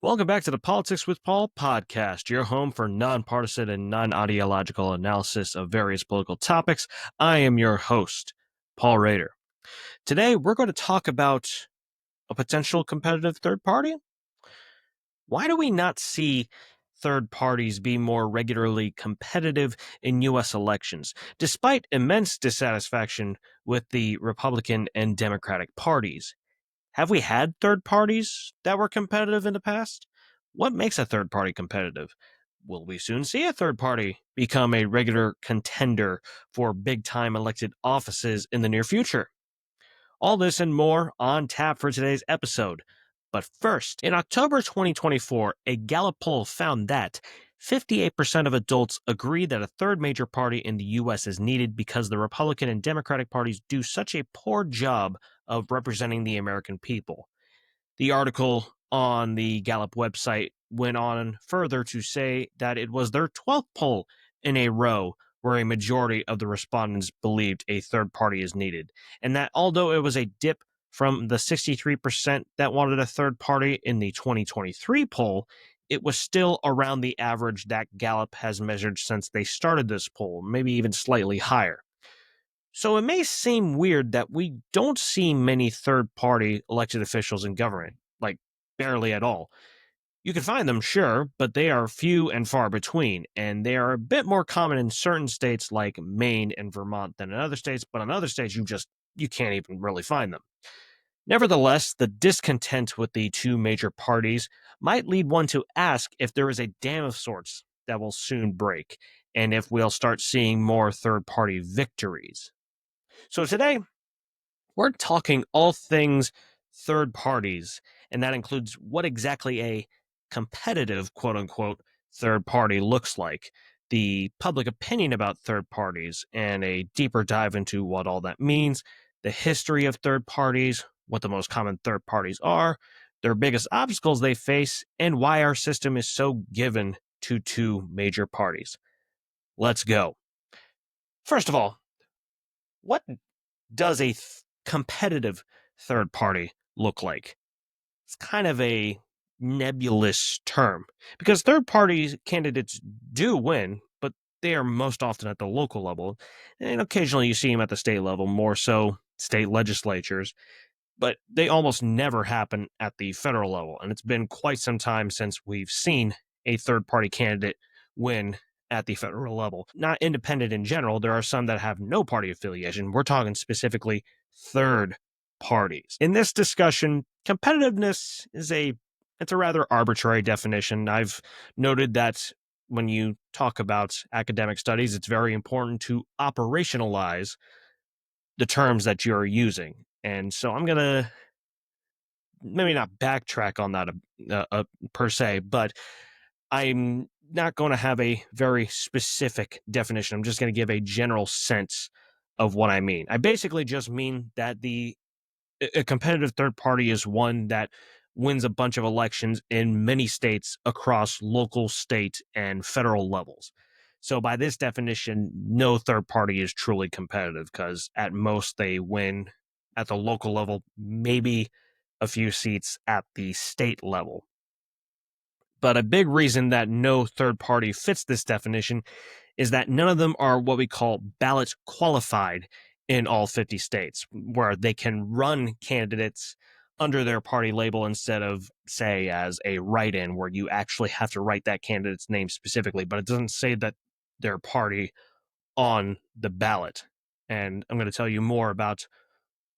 Welcome back to the Politics with Paul podcast, your home for nonpartisan and non-ideological analysis of various political topics. I am your host, Paul Rader. Today, we're going to talk about a potential competitive third party. Why do we not see third parties be more regularly competitive in U.S. elections, despite immense dissatisfaction with the Republican and Democratic parties? Have we had third parties that were competitive in the past? What makes a third party competitive? Will we soon see a third party become a regular contender for big time elected offices in the near future? All this and more on tap for today's episode. But first, in October 2024, a Gallup poll found that 58% of adults agree that a third major party in the U.S. is needed because the Republican and Democratic parties do such a poor job of representing the American people. The article on the Gallup website went on further to say that it was their 12th poll in a row where a majority of the respondents believed a third party is needed, and that although it was a dip from the 63% that wanted a third party in the 2023 poll, it was still around the average that Gallup has measured since they started this poll, maybe even slightly higher. So it may seem weird that we don't see many third-party elected officials in government, like barely at all. You can find them, sure, but they are few and far between, and they are a bit more common in certain states like Maine and Vermont than in other states, but in other states you can't even really find them. Nevertheless, the discontent with the two major parties might lead one to ask if there is a dam of sorts that will soon break, and if we'll start seeing more third-party victories. So today, we're talking all things third parties, and that includes what exactly a competitive, quote unquote, third party looks like, the public opinion about third parties, and a deeper dive into what all that means, the history of third parties, what the most common third parties are, their biggest obstacles they face, and why our system is so given to two major parties. Let's go. First of all, what does a competitive third party look like? It's kind of a nebulous term because third party candidates do win, but they are most often at the local level. And occasionally you see them at the state level, more so state legislatures, but they almost never happen at the federal level. And it's been quite some time since we've seen a third party candidate win at the federal level. Not independent in general, there are some that have no party affiliation. We're talking specifically third parties. In this discussion, competitiveness is it's a rather arbitrary definition. I've noted that when you talk about academic studies, it's very important to operationalize the terms that you're using. And so I'm going to maybe not backtrack on that per se, but I'm not going to have a very specific definition. I'm just going to give a general sense of what I mean. I basically just mean that a competitive third party is one that wins a bunch of elections in many states across local, state, and federal levels. So by this definition, no third party is truly competitive because at most they win at the local level, maybe a few seats at the state level. But a big reason that no third party fits this definition is that none of them are what we call ballot qualified in all 50 states, where they can run candidates under their party label instead of, say, as a write-in, where you actually have to write that candidate's name specifically, but it doesn't say that their party on the ballot. And I'm going to tell you more about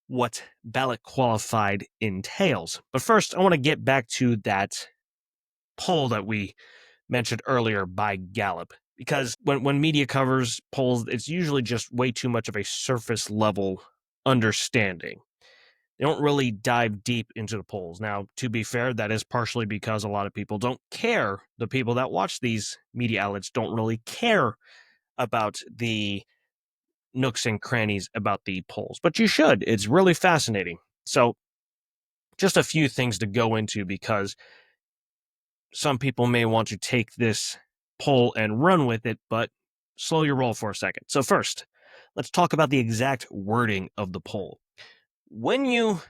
what ballot qualified entails. But first, I want to get back to that poll that we mentioned earlier by Gallup, because when media covers polls, it's usually just way too much of a surface level understanding. They don't really dive deep into the polls. Now, to be fair, that is partially because a lot of people don't care. The people that watch these media outlets don't really care about the nooks and crannies about the polls, but you should. It's really fascinating. So, just a few things to go into, because some people may want to take this poll and run with it, but slow your roll for a second. So first, let's talk about the exact wording of the poll. When you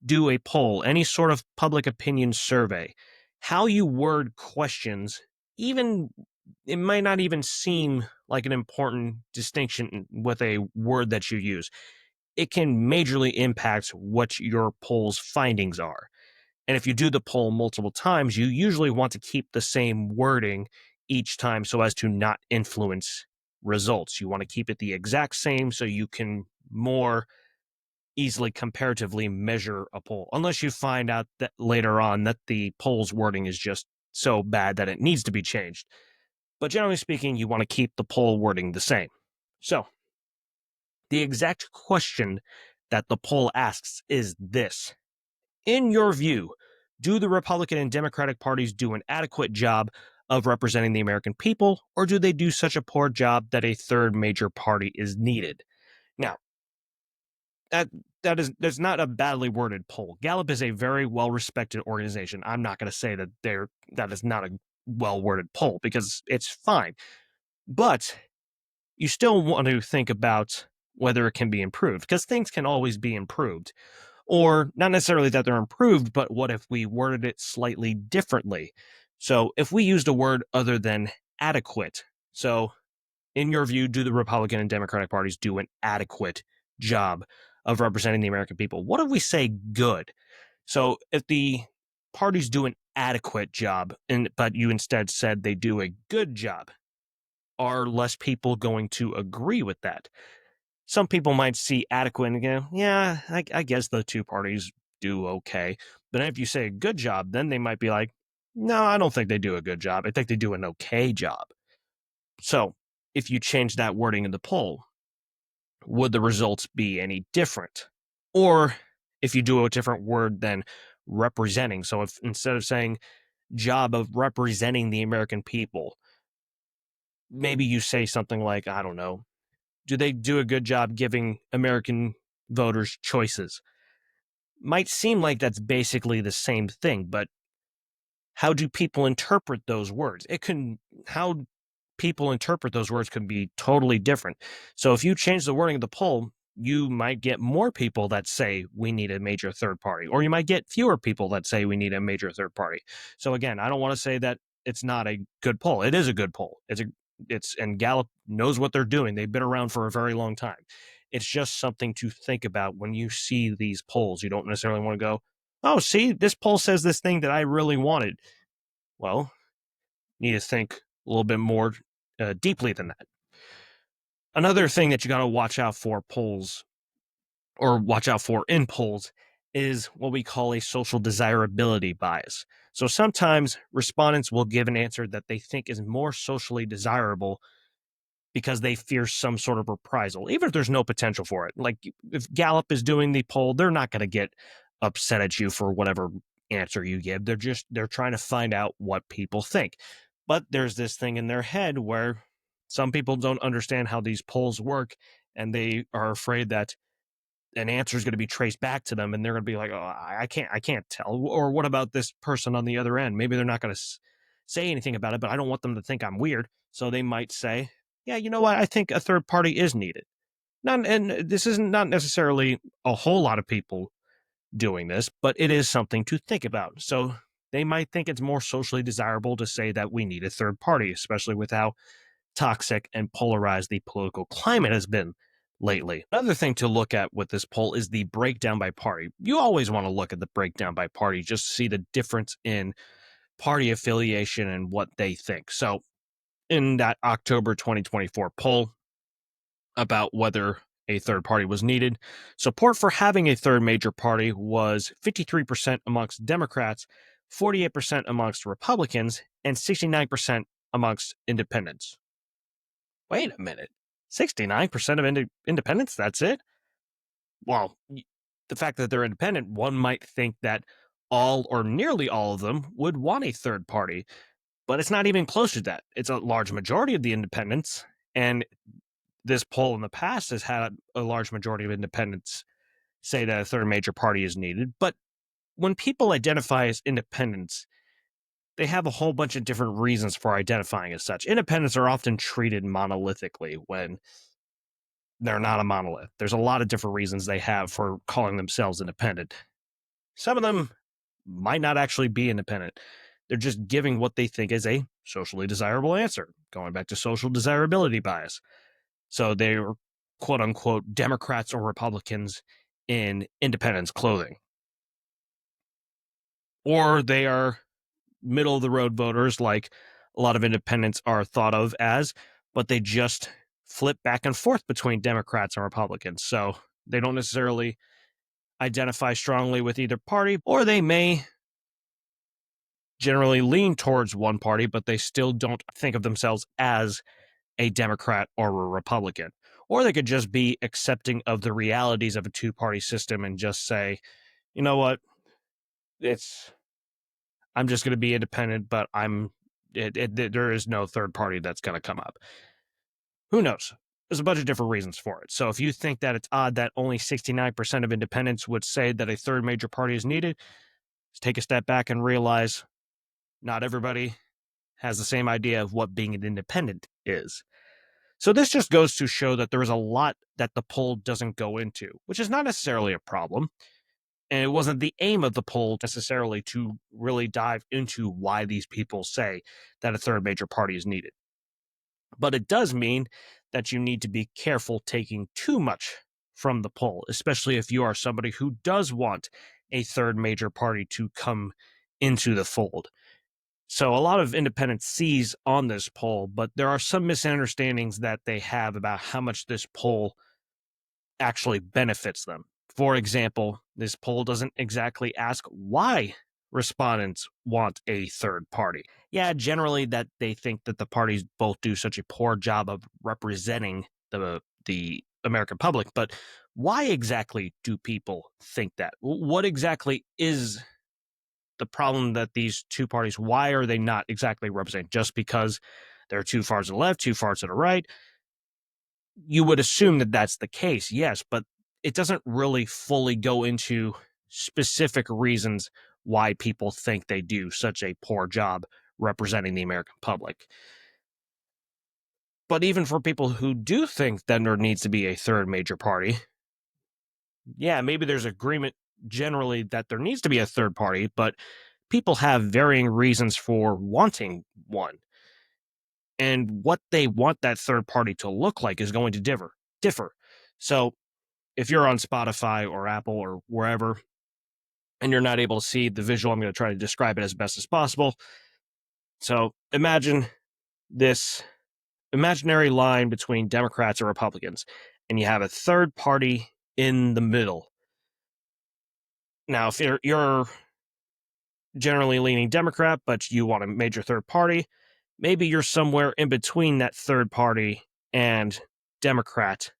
do a poll, any sort of public opinion survey, how you word questions, even it might not even seem like an important distinction with a word that you use. It can majorly impact what your poll's findings are. And if you do the poll multiple times, you usually want to keep the same wording each time so as to not influence results. You want to keep it the exact same so you can more easily comparatively measure a poll, unless you find out that later on that the poll's wording is just so bad that it needs to be changed. But generally speaking, you want to keep the poll wording the same. So, the exact question that the poll asks is this: in your view, do the Republican and Democratic parties do an adequate job of representing the American people, or do they do such a poor job that a third major party is needed? Now, that that's not a badly worded poll. Gallup is a very well respected organization. I'm not going to say that that is not a well worded poll because it's fine, but you still want to think about whether it can be improved because things can always be improved. Or not necessarily that they're improved, but what if we worded it slightly differently? So if we used a word other than adequate, so in your view, do the Republican and Democratic parties do an adequate job of representing the American people? What if we say good? So if the parties do an adequate job, but you instead said they do a good job, are less people going to agree with that? Some people might see adequate and go, yeah, I guess the two parties do okay. But if you say a good job, then they might be like, no, I don't think they do a good job. I think they do an okay job. So if you change that wording in the poll, would the results be any different? Or if you do a different word than representing, so if instead of saying job of representing the American people, maybe you say something like, I don't know, do they do a good job giving American voters choices? Might seem like that's basically the same thing, but how do people interpret those words? How people interpret those words could be totally different. So if you change the wording of the poll, you might get more people that say we need a major third party, or you might get fewer people that say we need a major third party. So again, I don't want to say that it's not a good poll. It is a good poll. And Gallup knows what they're doing. They've been around for a very long time. It's just something to think about when you see these polls. You don't necessarily want to go, oh, see, this poll says this thing that I really wanted. Well, you need to think a little bit more deeply than that. Another thing that you got to watch out for polls or watch out for in polls is what we call a social desirability bias. So sometimes respondents will give an answer that they think is more socially desirable because they fear some sort of reprisal, even if there's no potential for it. Like if Gallup is doing the poll, they're not going to get upset at you for whatever answer you give. They're trying to find out what people think. But there's this thing in their head where some people don't understand how these polls work, and they are afraid that an answer is going to be traced back to them, and they're going to be like, "Oh, I can't tell." Or what about this person on the other end? Maybe they're not going to say anything about it, but I don't want them to think I'm weird. So they might say, "Yeah, you know what? I think a third party is needed." And this isn't not necessarily a whole lot of people doing this, but it is something to think about. So they might think it's more socially desirable to say that we need a third party, especially with how toxic and polarized the political climate has been lately. Another thing to look at with this poll is the breakdown by party. You always want to look at the breakdown by party just to see the difference in party affiliation and what they think. So, in that October 2024 poll about whether a third party was needed, support for having a third major party was 53% amongst Democrats, 48% amongst Republicans, and 69% amongst independents. Wait a minute. 69% of independents? That's it? Well, the fact that they're independent, one might think that all or nearly all of them would want a third party, but it's not even close to that. It's a large majority of the independents, and this poll in the past has had a large majority of independents say that a third major party is needed. But when people identify as independents, they have a whole bunch of different reasons for identifying as such. Independents are often treated monolithically when they're not a monolith. There's a lot of different reasons they have for calling themselves independent. Some of them might not actually be independent. They're just giving what they think is a socially desirable answer, going back to social desirability bias. So they're quote unquote Democrats or Republicans in independence clothing. Or they are middle of the road voters, like a lot of independents are thought of as, but they just flip back and forth between Democrats and Republicans. So they don't necessarily identify strongly with either party, or they may generally lean towards one party, but they still don't think of themselves as a Democrat or a Republican. Or they could just be accepting of the realities of a two-party system and just say, you know what, I'm just going to be independent, but there is no third party that's going to come up. Who knows? There's a bunch of different reasons for it. So if you think that it's odd that only 69% of independents would say that a third major party is needed, just take a step back and realize not everybody has the same idea of what being an independent is. So this just goes to show that there is a lot that the poll doesn't go into, which is not necessarily a problem. And it wasn't the aim of the poll necessarily to really dive into why these people say that a third major party is needed. But it does mean that you need to be careful taking too much from the poll, especially if you are somebody who does want a third major party to come into the fold. So a lot of independents seize on this poll, but there are some misunderstandings that they have about how much this poll actually benefits them. For example, this poll doesn't exactly ask why respondents want a third party. Yeah, generally that they think that the parties both do such a poor job of representing the American public, but why exactly do people think that? What exactly is the problem that these two parties, why are they not exactly representing? Just because they're too far to the left, too far to the right? You would assume that that's the case, yes, but it doesn't really fully go into specific reasons why people think they do such a poor job representing the American public. But even for people who do think that there needs to be a third major party, yeah, maybe there's agreement generally that there needs to be a third party, but people have varying reasons for wanting one. And what they want that third party to look like is going to differ. So if you're on Spotify or Apple or wherever, and you're not able to see the visual, I'm going to try to describe it as best as possible. So imagine this imaginary line between Democrats and Republicans, and you have a third party in the middle. Now, if you're generally leaning Democrat, but you want a major third party, maybe you're somewhere in between that third party and Democrat,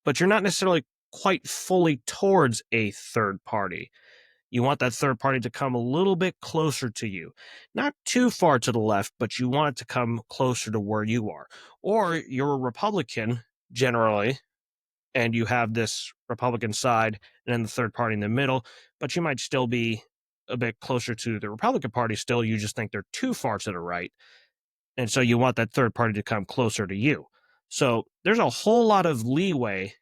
but you're not necessarily quite fully towards a third party. You want that third party to come a little bit closer to you. Not too far to the left, but you want it to come closer to where you are. Or you're a Republican, generally, and you have this Republican side and then the third party in the middle, but you might still be a bit closer to the Republican Party still. You just think they're too far to the right. And so you want that third party to come closer to you. So there's a whole lot of leeway,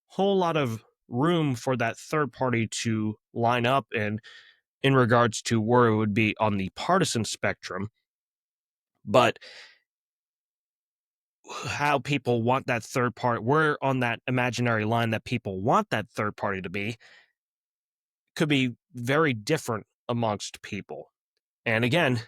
whole lot of room for that third party to line up in regards to where it would be on the partisan spectrum. But how people want that third party, where on that imaginary line that people want that third party to be, could be very different amongst people. And again,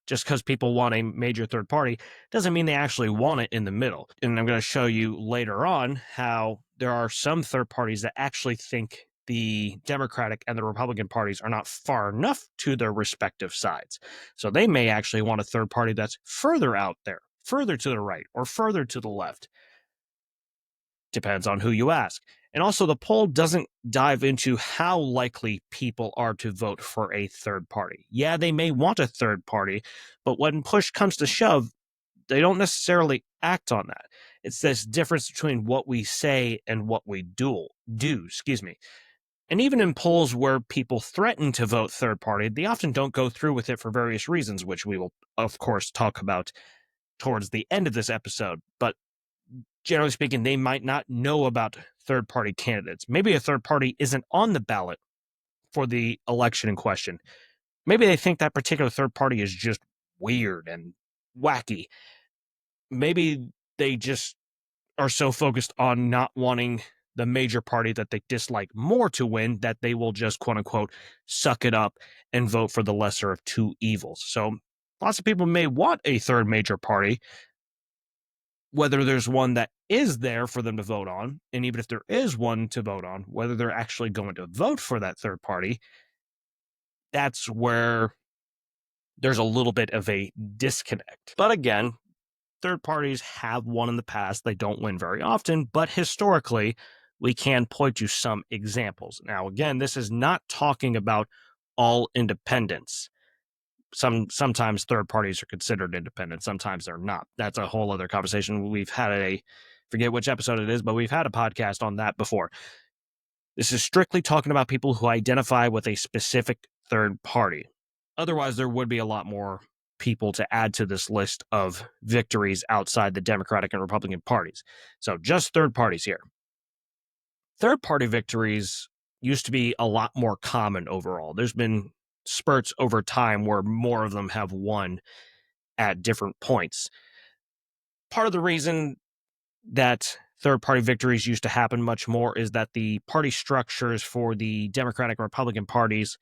just because people want a major third party doesn't mean they actually want it in the middle. And I'm going to show you later on how there are some third parties that actually think the Democratic and the Republican parties are not far enough to their respective sides. So they may actually want a third party that's further out there, further to the right, or further to the left. Depends on who you ask. And also, the poll doesn't dive into how likely people are to vote for a third party. Yeah, they may want a third party, but when push comes to shove, they don't necessarily act on that. It's this difference between what we say and what we do, excuse me. And even in polls where people threaten to vote third party, they often don't go through with it for various reasons, which we will, of course, talk about towards the end of this episode. But generally speaking, they might not know about third party candidates. Maybe a third party isn't on the ballot for the election in question. maybe they think that particular third party is just weird and wacky. Maybe they just are so focused on not wanting the major party that they dislike more to win that they will just quote unquote suck it up and vote for the lesser of two evils. So lots of people may want a third major party, whether there's one that is there for them to vote on, and even if there is one to vote on, whether they're actually going to vote for that third party, that's where there's a little bit of a disconnect. But again, third parties have won in the past. They don't win very often, but historically, we can point to some examples. Now, again, this is not talking about all independents. Sometimes third parties are considered independent, sometimes they're not. That's a whole other conversation. We've had forget which episode it is, but we've had a podcast on that before. This is strictly talking about people who identify with a specific third party. Otherwise, there would be a lot more people to add to this list of victories outside the Democratic and Republican parties. So just third parties here. Third party victories used to be a lot more common overall. There's been spurts over time where more of them have won at different points. Part of the reason that third party victories used to happen much more is that the party structures for the Democratic and Republican parties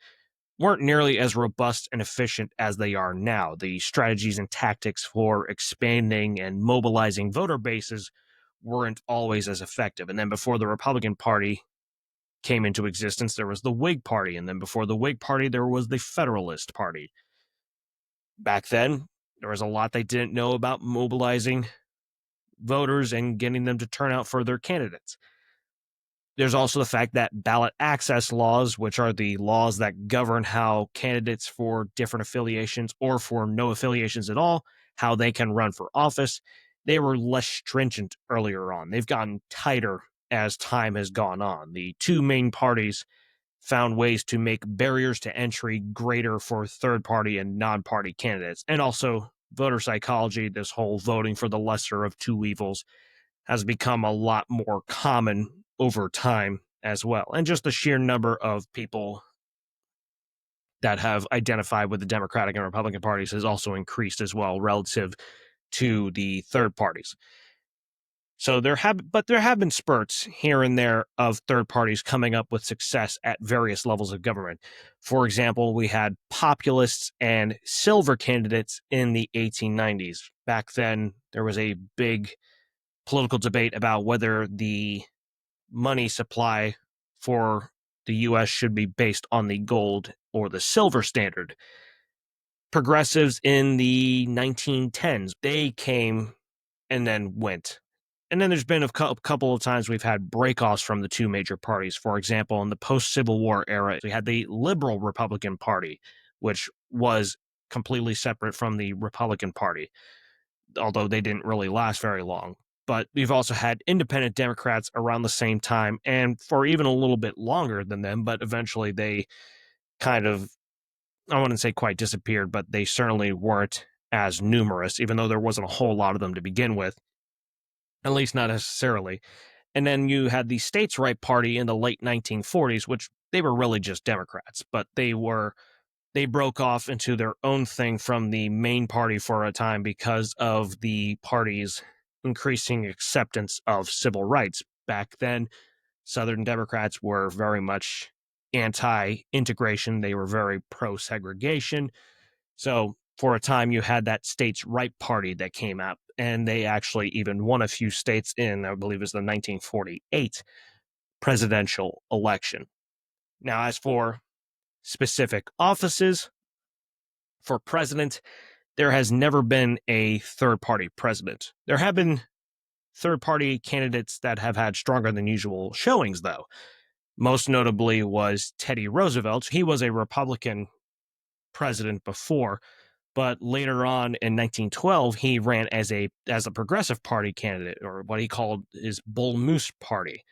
weren't nearly as robust and efficient as they are now. The strategies and tactics for expanding and mobilizing voter bases weren't always as effective. And then before the Republican Party came into existence, there was the Whig Party. And then before the Whig Party, there was the Federalist Party. Back then, there was a lot they didn't know about mobilizing voters and getting them to turn out for their candidates. There's also the fact that ballot access laws, which are the laws that govern how candidates for different affiliations or for no affiliations at all, how they can run for office, they were less stringent earlier on. They've gotten tighter as time has gone on. The two main parties found ways to make barriers to entry greater for third party and non party candidates. And also, voter psychology, this whole voting for the lesser of two evils, has become a lot more common over time as well. And just the sheer number of people that have identified with the Democratic and Republican parties has also increased as well relative to the third parties. So there have been spurts here and there of third parties coming up with success at various levels of government. For example, we had populists and silver candidates in the 1890s. Back then, there was a big political debate about whether the money supply for the US should be based on the gold or the silver standard. Progressives in the 1910s, they came and then went. And then there's been a couple of times we've had breakoffs from the two major parties. For example, in the post-Civil War era, we had the Liberal Republican Party, which was completely separate from the Republican Party, although they didn't really last very long. But we've also had independent Democrats around the same time and for even a little bit longer than them, but eventually they kind of, I wouldn't say quite disappeared, but they certainly weren't as numerous, even though there wasn't a whole lot of them to begin with, at least not necessarily. And then you had the States' Right Party in the late 1940s, which they were really just Democrats, but they broke off into their own thing from the main party for a time because of the party's increasing acceptance of civil rights. Back then, Southern Democrats were very much anti-integration. They were very pro-segregation. So for a time, you had that States' Right Party that came out, and they actually even won a few states in, I believe it was the 1948 presidential election. Now, as for specific offices for president, there has never been a third party president. There have been third party candidates that have had stronger than usual showings, though. Most notably was Teddy Roosevelt. He was a Republican president before, but later on in 1912, he ran as a progressive party candidate, or what he called his Bull Moose Party.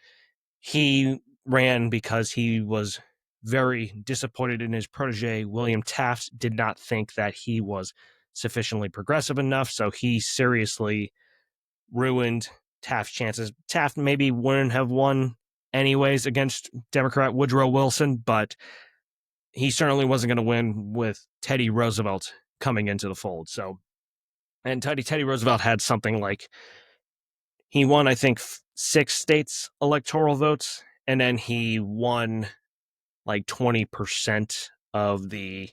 He ran because he was very disappointed in his protege. William Taft did not think that he was sufficiently progressive enough, so he seriously ruined Taft's chances. Taft maybe wouldn't have won anyways against Democrat Woodrow Wilson, but he certainly wasn't going to win with Teddy Roosevelt coming into the fold. So, and Teddy Roosevelt had something like, he won, I think, 6 states electoral votes, and then he won like 20% of the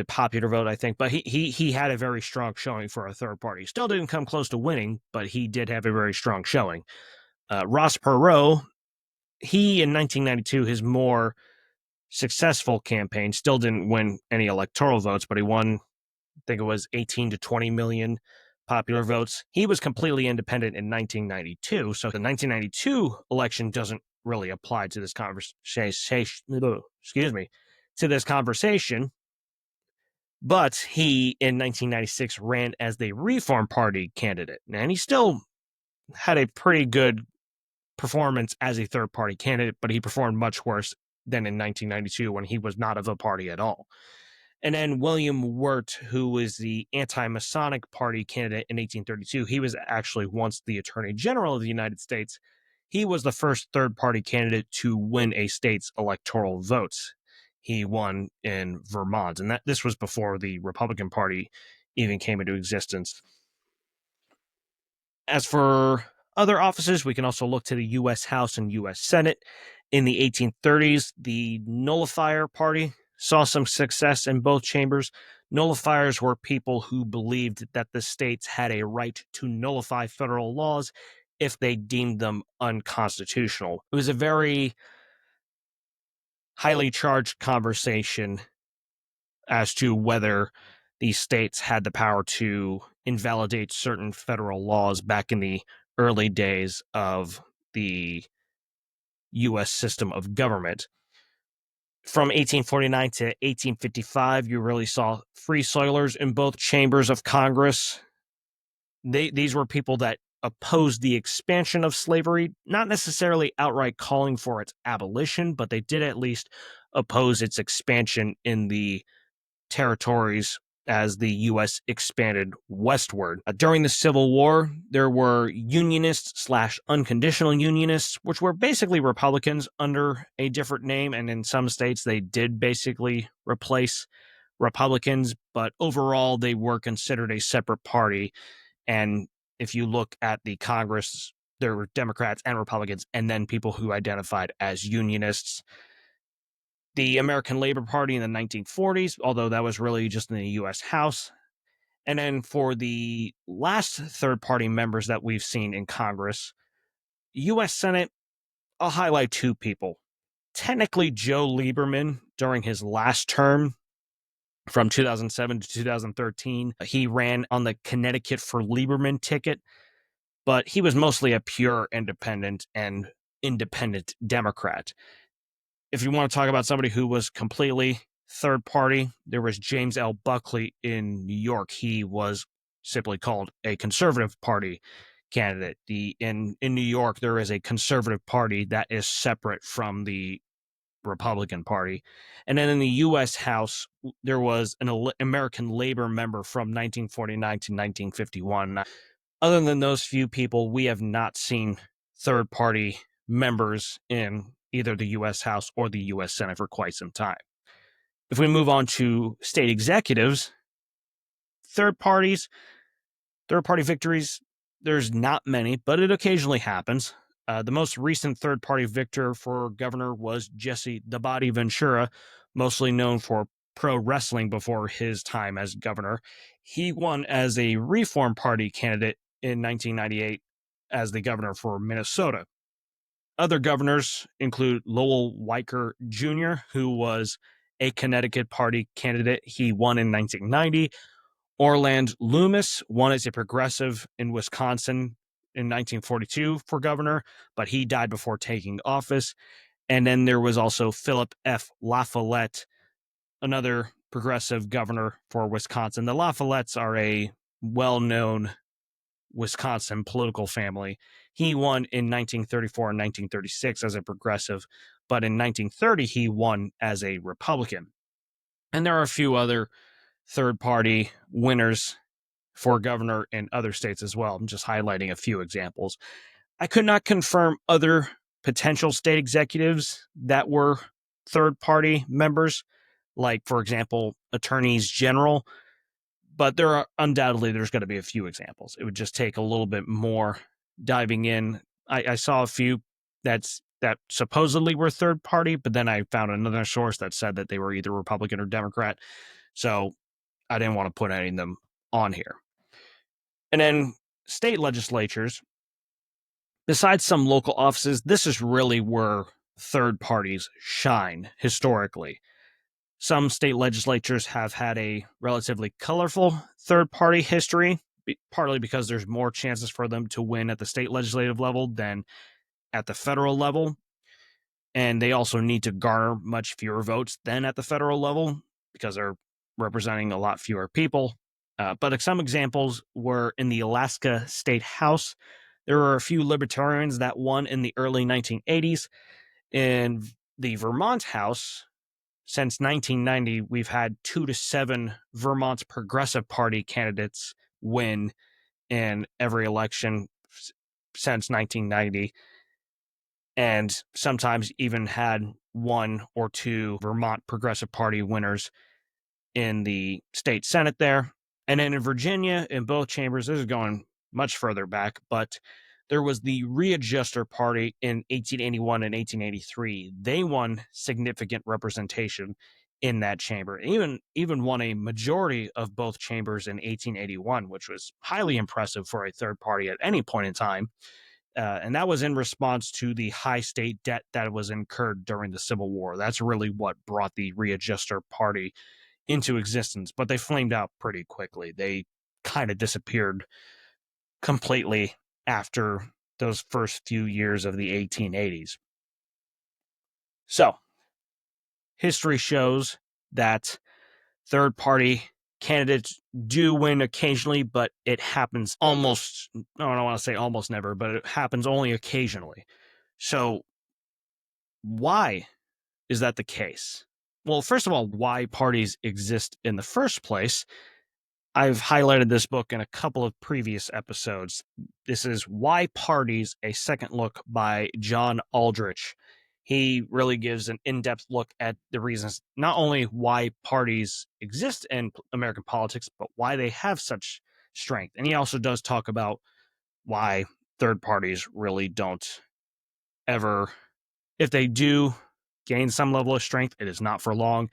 popular vote, I think. But he had a very strong showing for a third party. Still didn't come close to winning, but he did have a very strong showing. Ross Perot, he in 1992, his more successful campaign, still didn't win any electoral votes, but he won, I think it was 18 to 20 million popular votes. He was completely independent in 1992, so the 1992 election doesn't really apply to this conversation. Excuse me, to this conversation. But he, in 1996, ran as the Reform Party candidate, and he still had a pretty good performance as a third party candidate, but he performed much worse than in 1992 when he was not of a party at all. And then William Wirt, who was the anti-Masonic Party candidate in 1832, he was actually once the Attorney General of the United States. He was the first third-party candidate to win a state's electoral votes. He won in Vermont, and this was before the Republican Party even came into existence. As for other offices, we can also look to the U.S. House and U.S. Senate. In the 1830s, the Nullifier Party saw some success in both chambers. Nullifiers were people who believed that the states had a right to nullify federal laws if they deemed them unconstitutional. It was a very highly charged conversation as to whether these states had the power to invalidate certain federal laws back in the early days of the U.S. system of government. From 1849 to 1855, you really saw free soilers in both chambers of Congress. These were people that opposed the expansion of slavery, not necessarily outright calling for its abolition, but they did at least oppose its expansion in the territories as the U.S. expanded westward. During the Civil War, there were unionists / unconditional unionists, which were basically Republicans under a different name, and in some states they did basically replace Republicans, but overall they were considered a separate party. And if you look at the Congress, there were Democrats and Republicans, and then people who identified as unionists. The American Labor Party in the 1940s, although that was really just in the U.S. House. And then for the last third-party members that we've seen in Congress, U.S. Senate, I'll highlight 2 people. Technically, Joe Lieberman, during his last term, from 2007 to 2013, he ran on the Connecticut for Lieberman ticket, but he was mostly a pure independent and independent Democrat. If you want to talk about somebody who was completely third party, there was James L. Buckley in New York. He was simply called a conservative party candidate. In New York, there is a conservative party that is separate from the Republican Party. And then in the U.S. House, there was an American Labor member from 1949 to 1951. Other than those few people, we have not seen third party members in either the U.S. House or the U.S. Senate for quite some time. If we move on to state executives, third party victories, there's not many, but it occasionally happens. The most recent third party victor for governor was Jesse "The Body" Ventura, mostly known for pro wrestling before his time as governor. He won as a Reform Party candidate in 1998 as the governor for Minnesota. Other governors include Lowell Weicker Jr., who was a Connecticut Party candidate. He won in 1990. Orland Loomis won as a progressive in Wisconsin in 1942 for governor, but he died before taking office. And then there was also Philip F. LaFollette, another progressive governor for Wisconsin. The LaFollettes are a well-known Wisconsin political family. He won in 1934 and 1936 as a progressive, but in 1930 he won as a Republican. And there are a few other third-party winners for governor in other states as well. I'm just highlighting a few examples. I could not confirm other potential state executives that were third-party members, like, for example, attorneys general, but there's going to be a few examples. It would just take a little bit more diving in. I saw a few that supposedly were third party, but then I found another source that said that they were either Republican or Democrat. So I didn't want to put any of them on here. And then state legislatures, besides some local offices, this is really where third parties shine historically. Some state legislatures have had a relatively colorful third-party history, partly because there's more chances for them to win at the state legislative level than at the federal level. And they also need to garner much fewer votes than at the federal level because they're representing a lot fewer people. But some examples were in the Alaska State House. There were a few libertarians that won in the early 1980s. In the Vermont House, since 1990, we've had 2 to 7 Vermont's Progressive Party candidates win in every election since 1990, and sometimes even had 1 or 2 Vermont Progressive Party winners in the state Senate there. And then in Virginia, in both chambers, this is going much further back, but there was the Readjuster Party in 1881 and 1883. They won significant representation in that chamber, even won a majority of both chambers in 1881, which was highly impressive for a third party at any point in time. And that was in response to the high state debt that was incurred during the Civil War. That's really what brought the Readjuster Party into existence, but they flamed out pretty quickly. They kind of disappeared completely after those first few years of the 1880s. So, history shows that third-party candidates do win occasionally, but it happens I don't want to say almost never, but it happens only occasionally. So, why is that the case? Well, first of all, why parties exist in the first place. I've highlighted this book in a couple of previous episodes. This is Why Parties, A Second Look by John Aldrich. He really gives an in-depth look at the reasons, not only why parties exist in American politics, but why they have such strength. And he also does talk about why third parties really don't ever, if they do gain some level of strength, it is not for long.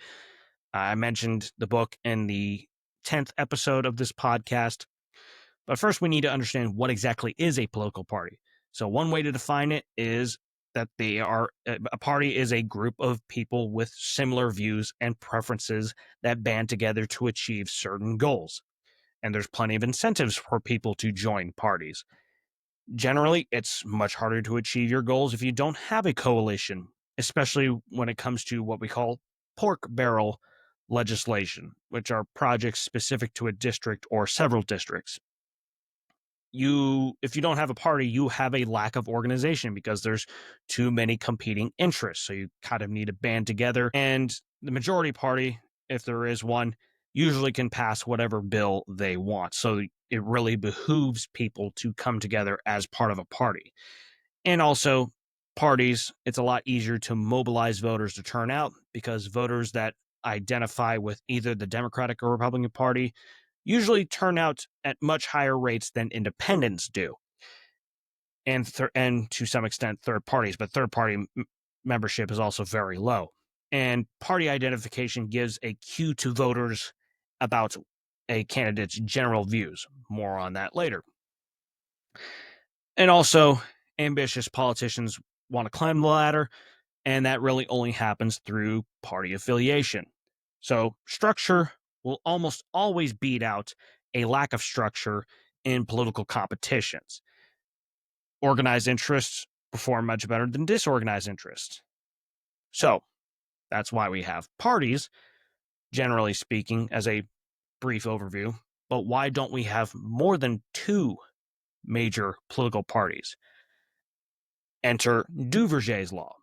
I mentioned the book in the 10th episode of this podcast. But first, we need to understand what exactly is a political party. So one way to define it is that a party is a group of people with similar views and preferences that band together to achieve certain goals. And there's plenty of incentives for people to join parties. Generally, it's much harder to achieve your goals if you don't have a coalition, especially when it comes to what we call pork barrel legislation, which are projects specific to a district or several districts. If you don't have a party, you have a lack of organization because there's too many competing interests. So you kind of need to band together. And the majority party, if there is one, usually can pass whatever bill they want. So it really behooves people to come together as part of a party. And also, parties, it's a lot easier to mobilize voters to turn out because voters that identify with either the Democratic or Republican Party usually turn out at much higher rates than independents do. And to some extent, third parties, but third party membership is also very low. And party identification gives a cue to voters about a candidate's general views. More on that later. And also, ambitious politicians want to climb the ladder, and that really only happens through party affiliation. So structure will almost always beat out a lack of structure in political competitions. Organized interests perform much better than disorganized interests. So that's why we have parties, generally speaking, as a brief overview. But why don't we have more than 2 major political parties? Enter Duverger's law.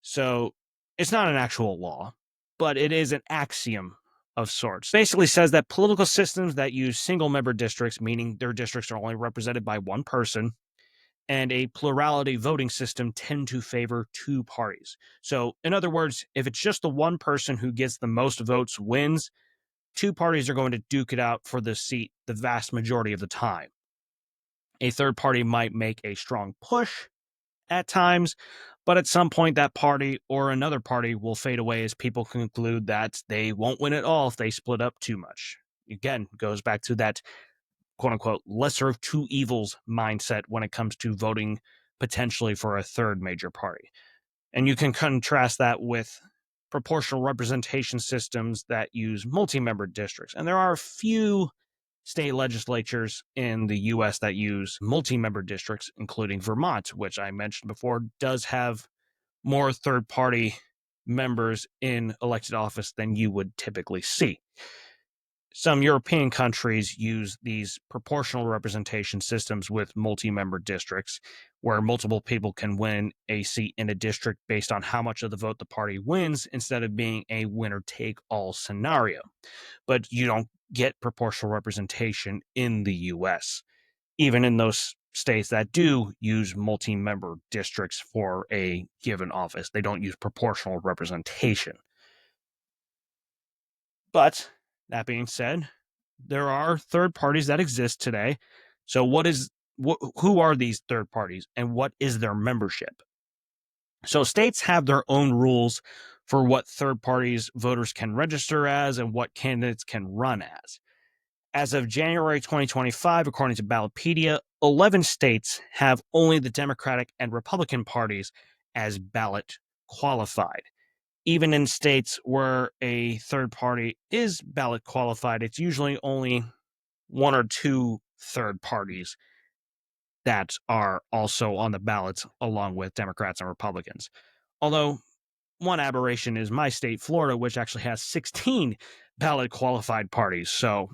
So it's not an actual law, but it is an axiom of sorts. Basically says that political systems that use single member districts, meaning their districts are only represented by one person, and a plurality voting system tend to favor two parties. So, in other words, if it's just the one person who gets the most votes wins, two parties are going to duke it out for the seat the vast majority of the time. A third party might make a strong push at times, but at some point that party or another party will fade away as people conclude that they won't win at all if they split up too much. Again, goes back to that quote unquote lesser of two evils mindset when it comes to voting potentially for a third major party. And you can contrast that with proportional representation systems that use multi-member districts. And there are a few state legislatures in the US that use multi-member districts, including Vermont, which I mentioned before, does have more third-party members in elected office than you would typically see. Some European countries use these proportional representation systems with multi-member districts, where multiple people can win a seat in a district based on how much of the vote the party wins, instead of being a winner-take-all scenario. But you don't get proportional representation in the US, even in those states that do use multi-member districts for a given office. They don't use proportional representation. But that being said, there are third parties that exist today. So who are these third parties and what is their membership? So states have their own rules for what third parties voters can register as and what candidates can run as. As of January 2025, according to Ballotpedia, 11 states have only the Democratic and Republican parties as ballot qualified. Even in states where a third party is ballot qualified, it's usually only one or two third parties that are also on the ballot along with Democrats and Republicans. Although one aberration is my state, Florida, which actually has 16 ballot qualified parties. So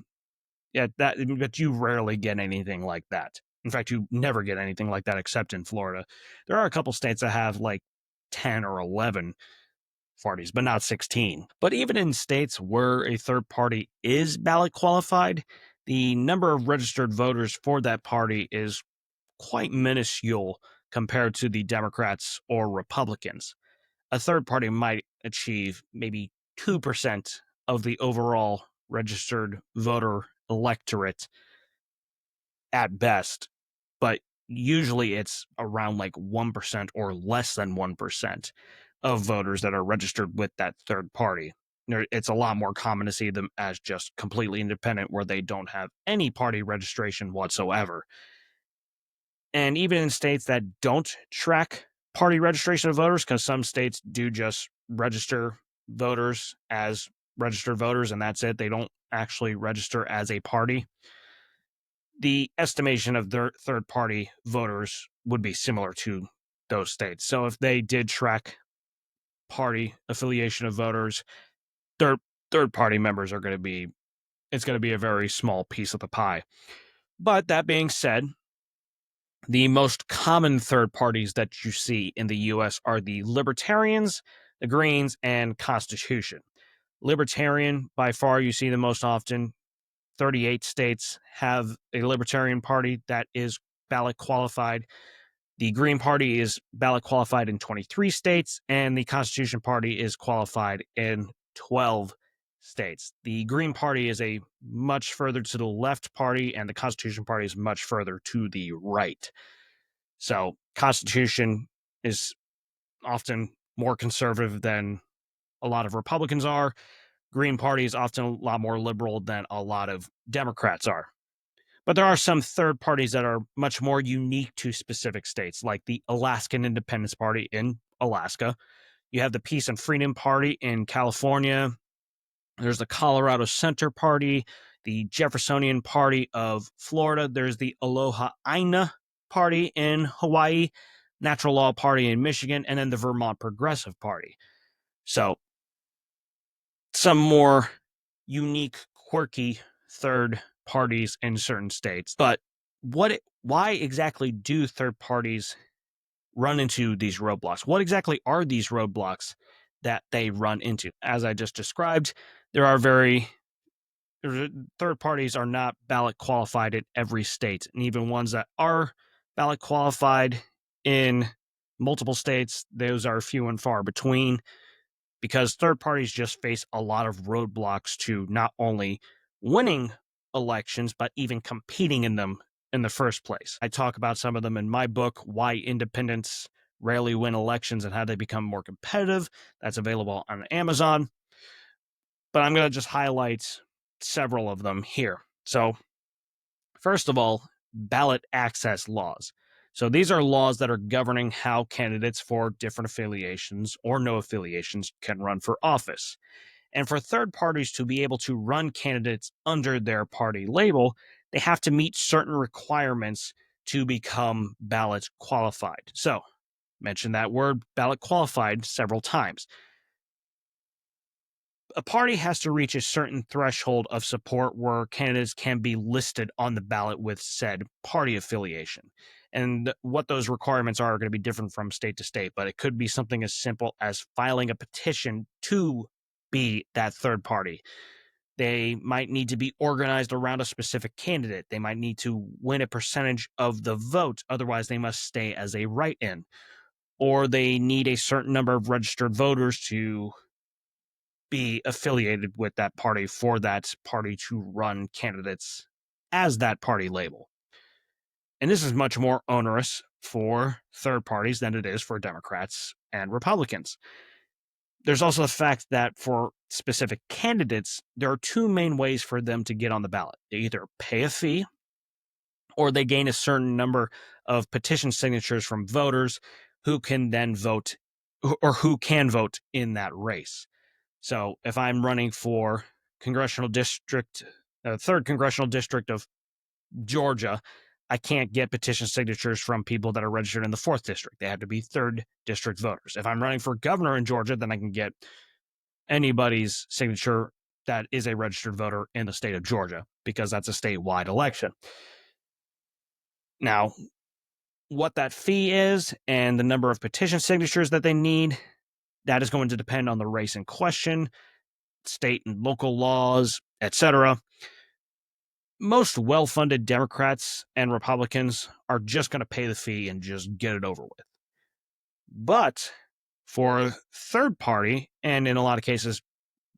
yeah, but you rarely get anything like that. In fact, you never get anything like that except in Florida. There are a couple states that have like 10 or 11 parties, but not 16. But even in states where a third party is ballot qualified, the number of registered voters for that party is quite minuscule compared to the Democrats or Republicans. A third party might achieve maybe 2% of the overall registered voter electorate at best, but usually it's around like 1% or less than 1% of voters that are registered with that third party. It's a lot more common to see them as just completely independent, where they don't have any party registration whatsoever. And even in states that don't track party registration of voters, because some states do just register voters as registered voters and that's it, they don't actually register as a party, the estimation of their third party voters would be similar to those states. So if they did track party affiliation of voters, their third party members are going to be, it's going to be a very small piece of the pie. But that being said, the most common third parties that you see in the US are the Libertarians, the Greens, and Constitution. Libertarian, by far, you see the most often. 38 states have a Libertarian Party that is ballot qualified. The Green Party is ballot qualified in 23 states, and the Constitution Party is qualified in 12 states. The Green Party is a much further to the left party, and the Constitution Party is much further to the right. So, Constitution is often more conservative than a lot of Republicans are. Green Party is often a lot more liberal than a lot of Democrats are. But there are some third parties that are much more unique to specific states, like the Alaskan Independence Party in Alaska. You have the Peace and Freedom Party in California. There's the Colorado Center Party, the Jeffersonian Party of Florida. There's the Aloha Aina Party in Hawaii, Natural Law Party in Michigan, and then the Vermont Progressive Party. So some more unique, quirky third parties in certain states. But why exactly do third parties run into these roadblocks? What exactly are these roadblocks that they run into? As I just described, there are third parties are not ballot qualified in every state, and even ones that are ballot qualified in multiple states, those are few and far between because third parties just face a lot of roadblocks to not only winning elections, but even competing in them in the first place. I talk about some of them in my book, Why Independents Rarely Win Elections and How They Become More Competitive. That's available on Amazon. But I'm going to just highlight several of them here. So, first of all, ballot access laws. So these are laws that are governing how candidates for different affiliations or no affiliations can run for office. And for third parties to be able to run candidates under their party label, they have to meet certain requirements to become ballot qualified. So, mention that word ballot qualified several times. A party has to reach a certain threshold of support where candidates can be listed on the ballot with said party affiliation. And what those requirements are going to be different from state to state, but it could be something as simple as filing a petition to be that third party. They might need to be organized around a specific candidate. They might need to win a percentage of the vote, otherwise, they must stay as a write in. Or they need a certain number of registered voters to be affiliated with that party for that party to run candidates as that party label. And this is much more onerous for third parties than it is for Democrats and Republicans. There's also the fact that for specific candidates, there are two main ways for them to get on the ballot. They either pay a fee or they gain a certain number of petition signatures from voters who can then vote or who can vote in that race. So if I'm running for congressional district, third congressional district of Georgia, I can't get petition signatures from people that are registered in the fourth district. They have to be third district voters. If I'm running for governor in Georgia, then I can get anybody's signature that is a registered voter in the state of Georgia because that's a statewide election. Now, what that fee is and the number of petition signatures that they need, that is going to depend on the race in question, state and local laws, etc. Most well-funded Democrats and Republicans are just going to pay the fee and just get it over with. But for third party, and in a lot of cases,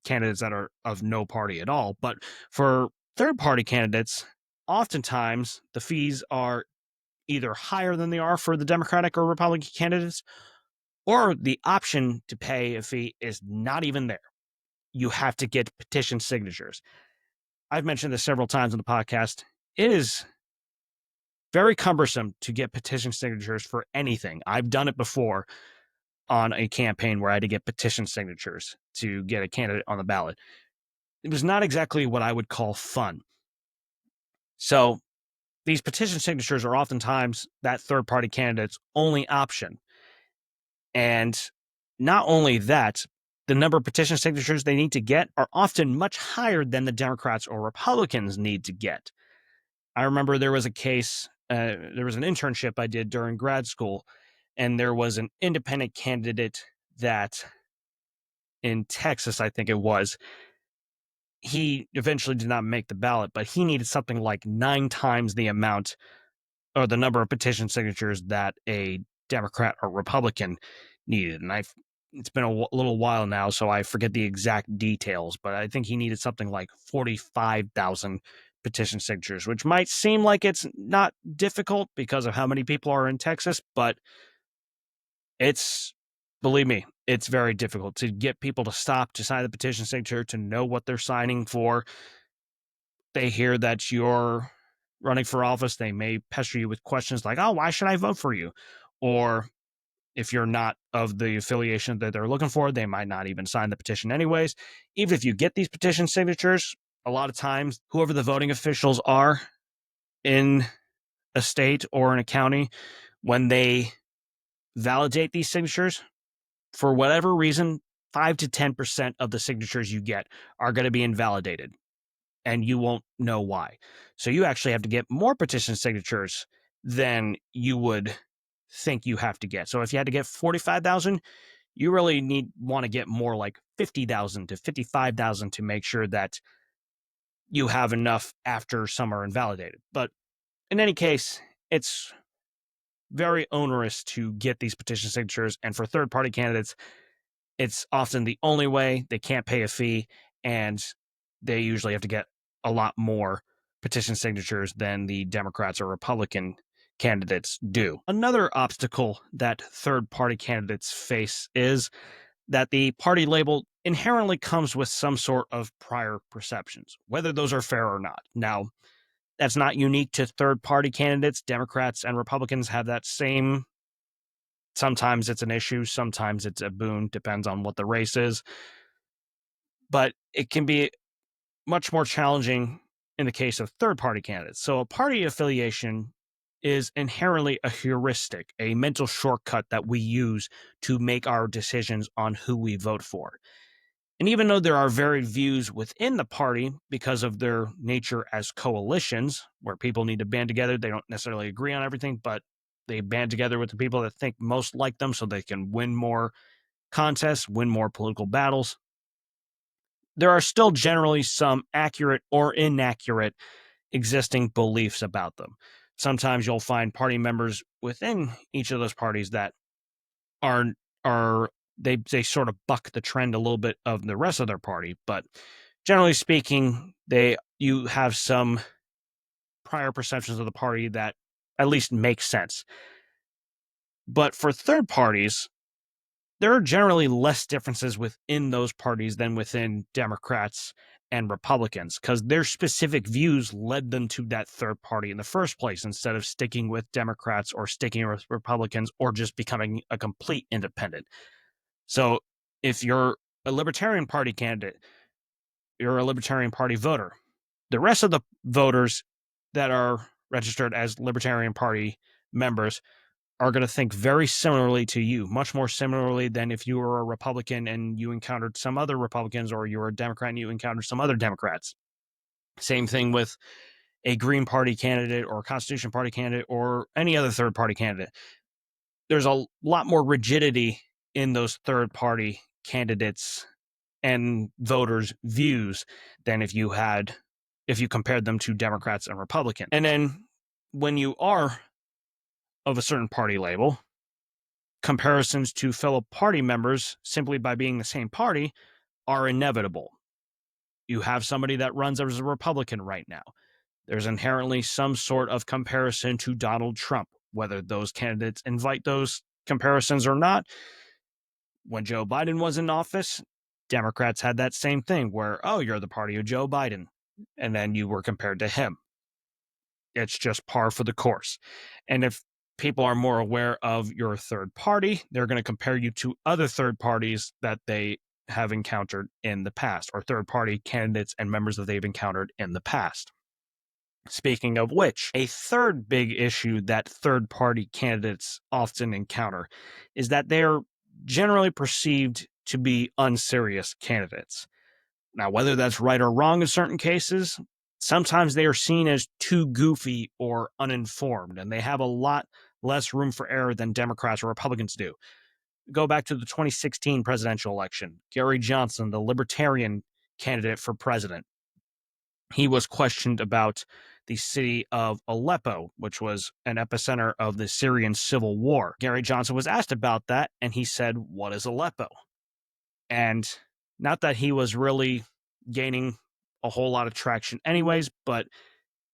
candidates that are of no party at all, but for third party candidates, oftentimes the fees are either higher than they are for the Democratic or Republican candidates, or the option to pay a fee is not even there. You have to get petition signatures. I've mentioned this several times on the podcast. It is very cumbersome to get petition signatures for anything. I've done it before on a campaign where I had to get petition signatures to get a candidate on the ballot. It was not exactly what I would call fun. So these petition signatures are oftentimes that third party candidate's only option. And not only that, the number of petition signatures they need to get are often much higher than the Democrats or Republicans need to get. I remember there was a case, there was an internship I did during grad school, and there was an independent candidate that in Texas, I think it was, he eventually did not make the ballot, but he needed something like 9 times the amount or the number of petition signatures that a Democrat or Republican needed. And it's been a little while now, so I forget the exact details, but I think he needed something like 45,000 petition signatures, which might seem like it's not difficult because of how many people are in Texas, but it's, believe me, it's very difficult to get people to stop to sign the petition signature, to know what they're signing for. They hear that you're running for office, they may pester you with questions like, oh, why should I vote for you? Or if you're not of the affiliation that they're looking for, they might not even sign the petition anyways. Even if you get these petition signatures, a lot of times, whoever the voting officials are in a state or in a county, when they validate these signatures, for whatever reason, 5 to 10% of the signatures you get are going to be invalidated, and you won't know why. So you actually have to get more petition signatures than you would think you have to get. So if you had to get 45,000, you really want to get more like 50,000 to 55,000 to make sure that you have enough after some are invalidated. But in any case, it's very onerous to get these petition signatures. And for third-party candidates, it's often the only way. They can't pay a fee, and they usually have to get a lot more petition signatures than the Democrats or Republican candidates do. Another obstacle that third-party candidates face is that the party label inherently comes with some sort of prior perceptions, whether those are fair or not. Now, that's not unique to third-party candidates. Democrats and Republicans have that same. Sometimes it's an issue, sometimes it's a boon, depends on what the race is. But it can be much more challenging in the case of third-party candidates. So a party affiliation is inherently a heuristic, a mental shortcut that we use to make our decisions on who we vote for. And even though there are varied views within the party because of their nature as coalitions, where people need to band together, they don't necessarily agree on everything, but they band together with the people that think most like them so they can win more contests, win more political battles. There are still generally some accurate or inaccurate existing beliefs about them. Sometimes you'll find party members within each of those parties that are are they sort of buck the trend a little bit of the rest of their party, but generally speaking, you have some prior perceptions of the party that at least make sense. But for third parties, there are generally less differences within those parties than within Democrats and Republicans, because their specific views led them to that third party in the first place, instead of sticking with Democrats or sticking with Republicans or just becoming a complete independent. So if you're a Libertarian Party candidate, you're a Libertarian Party voter. The rest of the voters that are registered as Libertarian Party members are going to think very similarly to you, much more similarly than if you were a Republican and you encountered some other Republicans, or you were a Democrat and you encountered some other Democrats. Same thing with a Green Party candidate or a Constitution Party candidate or any other third party candidate. There's a lot more rigidity in those third party candidates and voters' views than if you compared them to Democrats and Republicans. And then when you are of a certain party label, comparisons to fellow party members simply by being the same party are inevitable. You have somebody that runs as a Republican right now. There's inherently some sort of comparison to Donald Trump, whether those candidates invite those comparisons or not. When Joe Biden was in office, Democrats had that same thing where, oh, you're the party of Joe Biden, and then you were compared to him. It's just par for the course. And if people are more aware of your third party, they're going to compare you to other third parties that they have encountered in the past, or third party candidates and members that they've encountered in the past. Speaking of which, a third big issue that third party candidates often encounter is that they're generally perceived to be unserious candidates. Now, whether that's right or wrong in certain cases, sometimes they are seen as too goofy or uninformed, and they have a lot less room for error than Democrats or Republicans do. Go back to the 2016 presidential election. Gary Johnson, the Libertarian candidate for president, he was questioned about the city of Aleppo, which was an epicenter of the Syrian civil war. Gary Johnson was asked about that, and he said, "What is Aleppo?" And not that he was really gaining a whole lot of traction anyways, but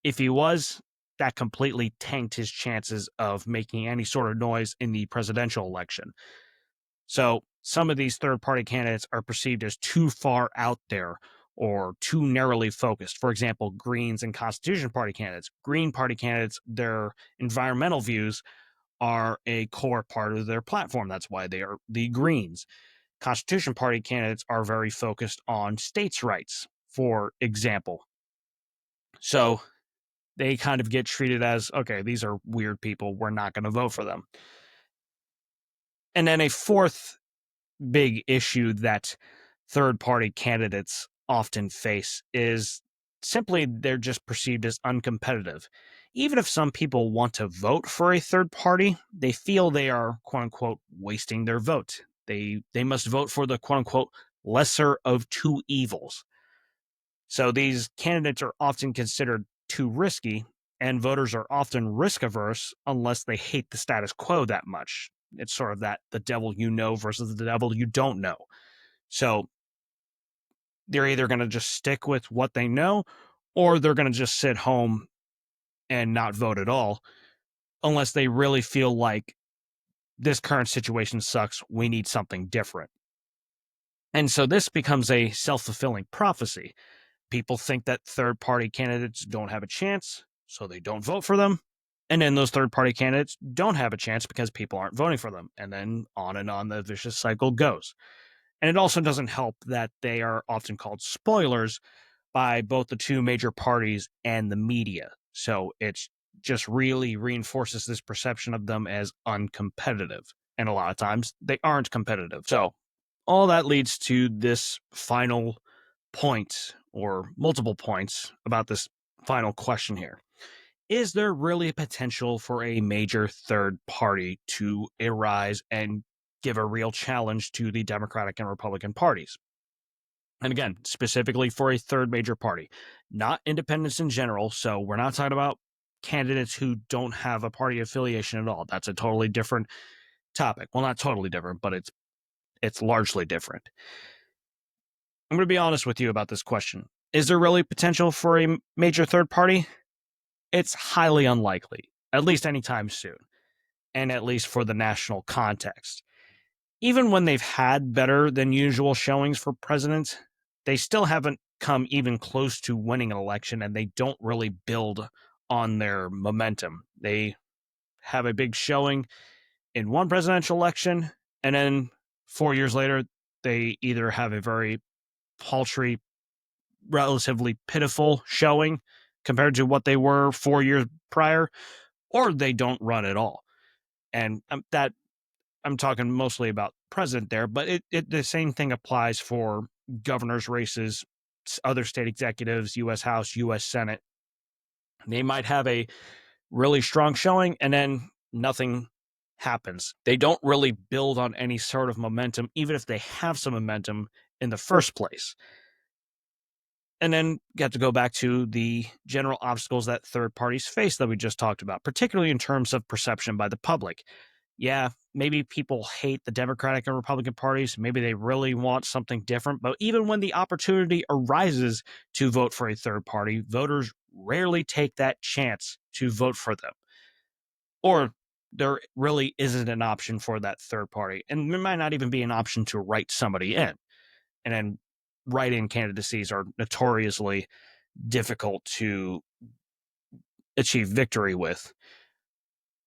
if he was, that completely tanked his chances of making any sort of noise in the presidential election. So some of these third-party candidates are perceived as too far out there or too narrowly focused. For example, Greens and Constitution Party candidates. Green Party candidates, their environmental views are a core part of their platform. That's why they are the Greens. Constitution Party candidates are very focused on states' rights, for example. So they kind of get treated as, okay, these are weird people, we're not going to vote for them. And then a fourth big issue that third-party candidates often face is simply they're just perceived as uncompetitive. Even if some people want to vote for a third party, they feel they are, quote-unquote, wasting their vote. They must vote for the, quote-unquote, lesser of two evils. So these candidates are often considered too risky, and voters are often risk averse unless they hate the status quo that much. It's sort of that the devil you know versus the devil you don't know. So they're either going to just stick with what they know, or they're going to just sit home and not vote at all unless they really feel like this current situation sucks. We need something different. And so this becomes a self-fulfilling prophecy. People think that third-party candidates don't have a chance, so they don't vote for them. And then those third-party candidates don't have a chance because people aren't voting for them. And then on the vicious cycle goes. And it also doesn't help that they are often called spoilers by both the two major parties and the media. So it's just really reinforces this perception of them as uncompetitive. And a lot of times they aren't competitive. So all that leads to this final point, or multiple points, about this final question here. Is there really potential for a major third party to arise and give a real challenge to the Democratic and Republican parties? And again, specifically for a third major party, not independents in general. So we're not talking about candidates who don't have a party affiliation at all. That's a totally different topic. Well, not totally different, but it's largely different. I'm going to be honest with you about this question. Is there really potential for a major third party? It's highly unlikely, at least anytime soon, and at least for the national context. Even when they've had better than usual showings for president, they still haven't come even close to winning an election, and they don't really build on their momentum. They have a big showing in one presidential election, and then 4 years later, they either have a very paltry, relatively pitiful showing compared to what they were 4 years prior, or they don't run at all. And that I'm talking mostly about president there, but the same thing applies for governor's races, other state executives, U.S. House, U.S. Senate. They might have a really strong showing, and then nothing happens. They don't really build on any sort of momentum, even if they have some momentum in the first place. And then get to go back to the general obstacles that third parties face that we just talked about, particularly in terms of perception by the public. Yeah, maybe people hate the Democratic and Republican parties. Maybe they really want something different. But even when the opportunity arises to vote for a third party, voters rarely take that chance to vote for them. Or there really isn't an option for that third party. And there might not even be an option to write somebody in. And then write-in candidacies are notoriously difficult to achieve victory with.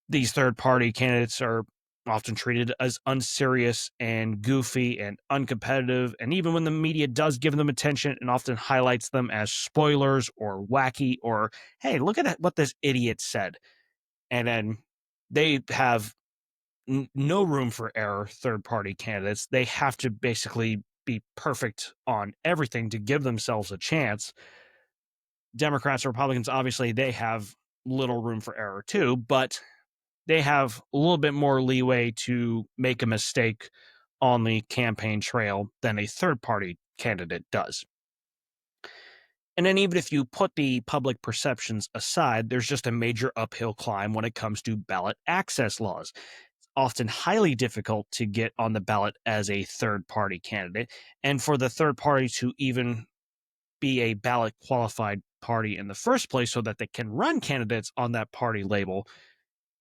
These third-party candidates are often treated as unserious and goofy and uncompetitive, and even when the media does give them attention, it often highlights them as spoilers or wacky or, hey, look at what this idiot said. And then they have no room for error, third-party candidates. They have to basically be perfect on everything to give themselves a chance. Democrats or Republicans, obviously, they have little room for error too, but they have a little bit more leeway to make a mistake on the campaign trail than a third party candidate does. And then even if you put the public perceptions aside, there's just a major uphill climb when it comes to ballot access laws. It's often highly difficult to get on the ballot as a third party candidate, and for the third party to even be a ballot qualified party in the first place so that they can run candidates on that party label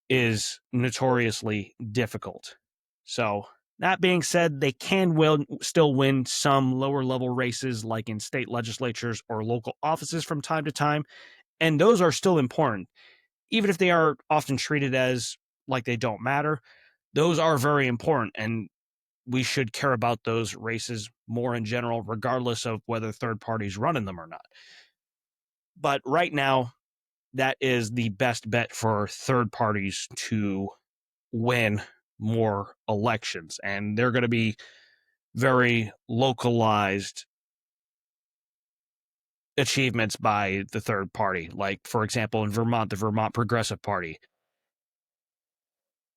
is notoriously difficult. So, that being said, they can still win some lower level races like in state legislatures or local offices from time to time, and those are still important. Even if they are often treated as like they don't matter, those are very important, and we should care about those races more in general, regardless of whether third parties run in them or not. But right now, that is the best bet for third parties to win more elections. And they're going to be very localized achievements by the third party. Like, for example, in Vermont, the Vermont Progressive Party.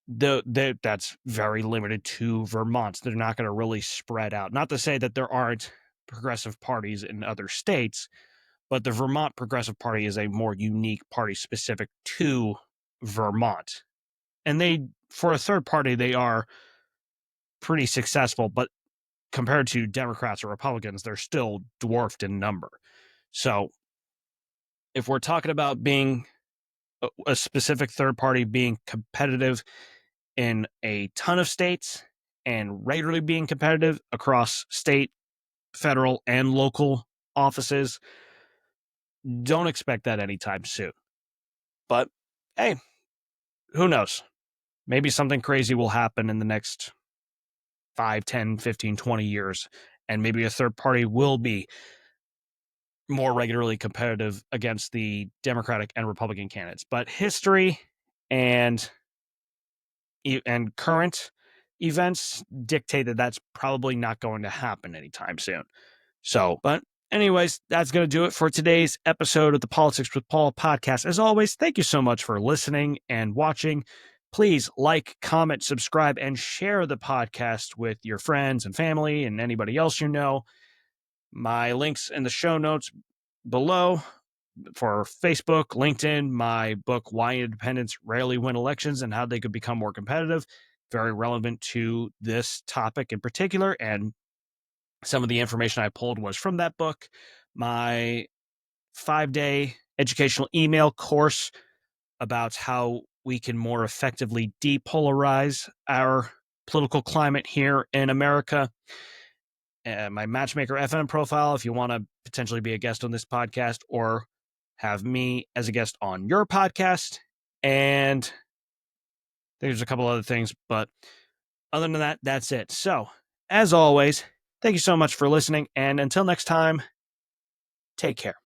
That's very limited to Vermont. They're not going to really spread out. Not to say that there aren't progressive parties in other states, But the Vermont Progressive Party is a more unique party specific to Vermont. And for a third party, they are pretty successful, but compared to Democrats or Republicans, they're still dwarfed in number. So if we're talking about being a specific third party being competitive in a ton of states and regularly being competitive across state, federal, and local offices, don't expect that anytime soon. But hey, who knows? Maybe something crazy will happen in the next 5, 10, 15, 20 years, and maybe a third party will be more regularly competitive against the Democratic and Republican candidates. But history and current events dictate that that's probably not going to happen anytime soon. So, but anyways, that's going to do it for today's episode of the Politics with Paul podcast. As always, thank you so much for listening and watching. Please like, comment, subscribe, and share the podcast with your friends and family and anybody else you know. My links in the show notes below for Facebook, LinkedIn, my book, Why Independents Rarely Win Elections and How They Could Become More Competitive. Very relevant to this topic in particular. And some of the information I pulled was from that book. My 5-day educational email course about how we can more effectively depolarize our political climate here in America. My Matchmaker FM profile, if you want to potentially be a guest on this podcast or have me as a guest on your podcast. And there's a couple other things, but other than that, that's it. So, as always, thank you so much for listening. And until next time, take care.